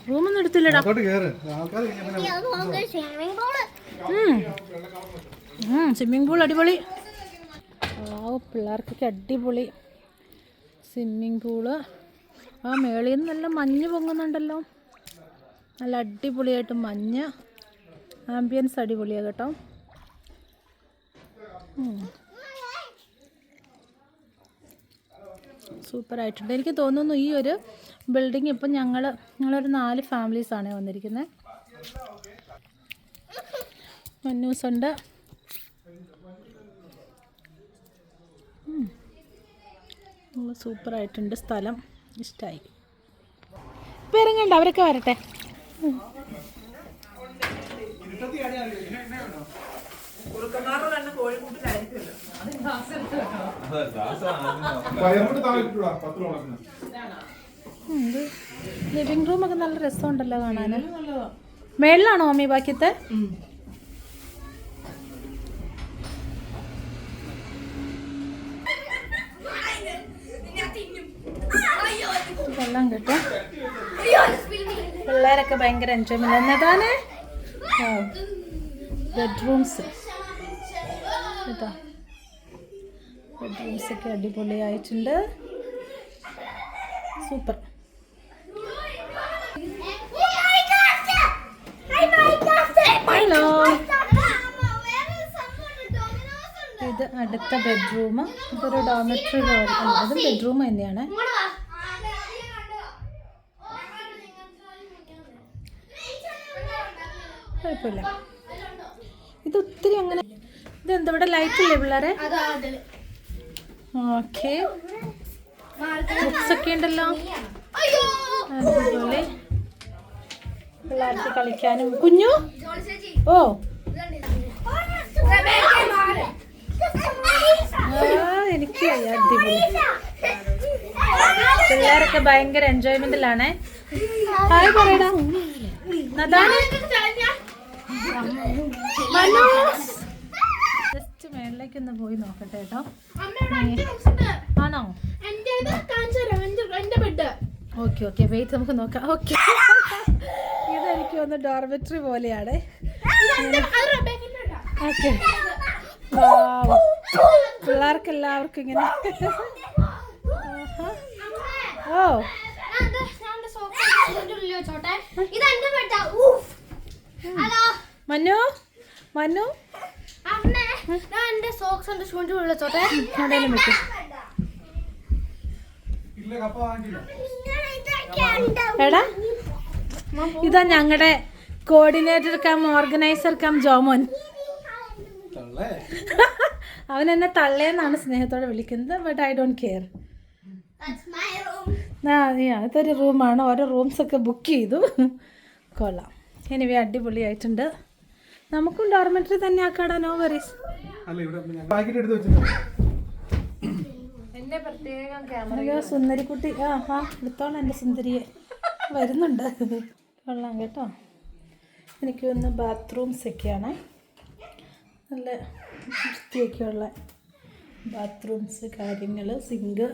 റൂമൊന്നും എടുത്തില്ലടാ. Swimming pool അടിപൊളി. പിള്ളേർക്കൊക്കെ അടിപൊളി സ്വിമ്മിംഗ് പൂള്. ആ മേളിൽ നിന്ന് നല്ല മഞ്ഞ് പൊങ്ങുന്നുണ്ടല്ലോ. നല്ല അടിപൊളിയായിട്ട് മഞ്ഞ്. ആംബിയൻസ് അടിപൊളിയാണ് കേട്ടോ. സൂപ്പറായിട്ടുണ്ട്. എനിക്ക് തോന്നുന്നു ഈ ഒരു ബിൽഡിംഗ് ഇപ്പം ഞങ്ങളൊരു 4 ഫാമിലീസാണ് വന്നിരിക്കുന്നത്. മന്നൂസുണ്ട്. സൂപ്പറായിട്ടുണ്ട് സ്ഥലം. ഇഷ്ടമായി. ഇപ്പം ഇറങ്ങണ്ട, അവരൊക്കെ വരട്ടെ. ലിവിംഗ് റൂമൊക്കെ നല്ല രസമുണ്ടല്ലോ കാണാൻ. മേളിലാണോ മമ്മി ബാക്കിയത്തെ? വെള്ളം കിട്ടും. പിള്ളേരൊക്കെ ഭയങ്കര എൻജോയ്മെന്റ്. എന്നതാണ് ബെഡ്റൂംസ് കേട്ടോ. ബെഡ്റൂംസൊക്കെ അടിപൊളിയായിട്ടുണ്ട്. സൂപ്പർ. ഹലോ, ഇത് അടുത്ത ബെഡ്റൂം. ഇതൊരു ഡോർമെട്രി പോലെ. അതും ബെഡ്റൂം തന്നെയാണ്. കുഴപ്പമില്ല. ഇത് ഒത്തിരി അങ്ങനെ. ഇതെന്താ ഇവിടെ ലൈറ്റ് ഇല്ലേ പിള്ളേരെ? ഓക്കെ. ബുക്സ് ഒക്കെ ഉണ്ടല്ലോ. അതുപോലെ പിള്ളേർക്ക് കളിക്കാനും. കുഞ്ഞു ഓ എനിക്ക് അടിപൊളി. പിള്ളേരൊക്കെ ഭയങ്കര എൻജോയ്മെന്റിലാണേ. ഹായ് പറയടാ. ജസ്റ്റ് മേളിലേക്കൊന്ന് പോയി നോക്കട്ടെ കേട്ടോ. ആണോ? ഓക്കെ ഓക്കെ, വെയിറ്റ്, നമുക്ക് നോക്കാം. ഓക്കെ, ഇതെനിക്ക് ഒന്ന് ഡോർമെട്രി പോലെയാണ്. ഓക്കെ, പിള്ളേർക്ക് എല്ലാവർക്കും ഇങ്ങനെ. ഓ മനു മനു എടാ, ഇതാ ഞങ്ങളുടെ coordinator cum organiser cum Jomon. അവൻ എന്നെ തള്ളേന്നാണ് സ്നേഹത്തോടെ വിളിക്കുന്നത്. But I don't care. ഇതൊരു റൂമാണ്. ഓരോ റൂംസൊക്കെ ബുക്ക് ചെയ്തു. കൊള്ളാം. എനിവേ അടിപൊളിയായിട്ടുണ്ട്. നമുക്കും ഡോർമെട്രി തന്നെ ആക്കാടാ. No worries. എൻ്റെ പ്രത്യേകം ക്യാമറ സുന്ദരിക്കുട്ടി. എടുത്തോളാം എൻ്റെ സുന്ദരിയെ. വരുന്നുണ്ട്. കൊള്ളാം കേട്ടോ. എനിക്ക് ഒന്ന് ബാത്റൂംസൊക്കെയാണ്. നല്ല വൃത്തിയൊക്കെയുള്ള ബാത്റൂംസ്, കാര്യങ്ങൾ, സിങ്ക്.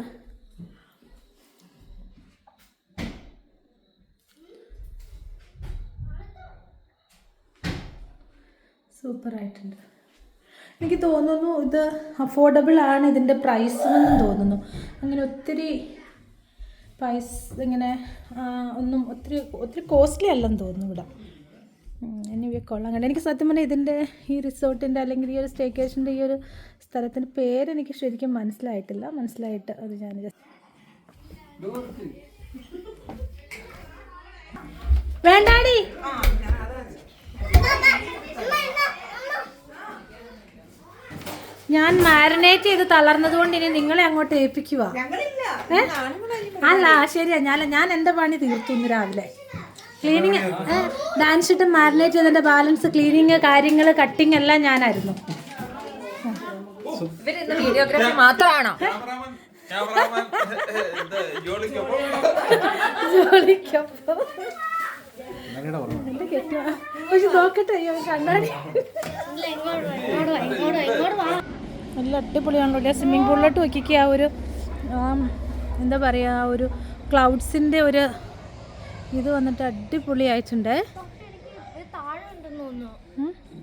സൂപ്പറായിട്ടുണ്ട്. എനിക്ക് തോന്നുന്നു ഇത് അഫോർഡബിൾ ആണ് ഇതിൻ്റെ പ്രൈസ് എന്നും തോന്നുന്നു. അങ്ങനെ ഒത്തിരി പ്രൈസ് ഇങ്ങനെ ഒന്നും ഒത്തിരി കോസ്റ്റ്ലി അല്ലെന്ന് തോന്നുന്നു ഇവിടെ. എനിവേ കൊള്ളാം കണ്ട. എനിക്ക് സത്യം പറഞ്ഞാൽ ഇതിൻ്റെ ഈ റിസോർട്ടിൻ്റെ അല്ലെങ്കിൽ ഈ ഒരു സ്റ്റേക്കേഷൻ്റെ ഈ ഒരു സ്ഥലത്തിൻ്റെ പേരെനിക്ക് ശരിക്കും മനസ്സിലായിട്ട് അത് ഞാൻ വേണ്ടാടി. ഞാൻ മാരിനേറ്റ് ചെയ്ത് തളർന്നത് കൊണ്ട് ഇനി നിങ്ങളെ അങ്ങോട്ട് ഏൽപ്പിക്കുക. അല്ല ശരിയാ, ഞാൻ എൻ്റെ പണി തീർത്തു ഇന്ന് രാവിലെ. ക്ലീനിങ്, ഡാൻസ് ഇട്ട് മാരിനേറ്റ് ചെയ്തതിൻ്റെ ബാലൻസ് ക്ലീനിങ്, കാര്യങ്ങൾ, കട്ടിങ് എല്ലാം ഞാനായിരുന്നു. വീഡിയോഗ്രാഫി മാത്രമാണോ? നോക്കട്ടെ കണ്ണാടി. നല്ല അടിപൊളിയാണല്ലോ. സ്വിമ്മിംഗ് പൂളിലോട്ട് നോക്കിക്കുക. ഒരു എന്താ പറയുക, ഒരു ക്ലൗഡ്സിൻ്റെ ഒരു ഇത് വന്നിട്ട് അടിപൊളിയായിട്ടുണ്ട്. താഴെ ഉണ്ടെന്ന് തോന്നുന്നു. ഉം.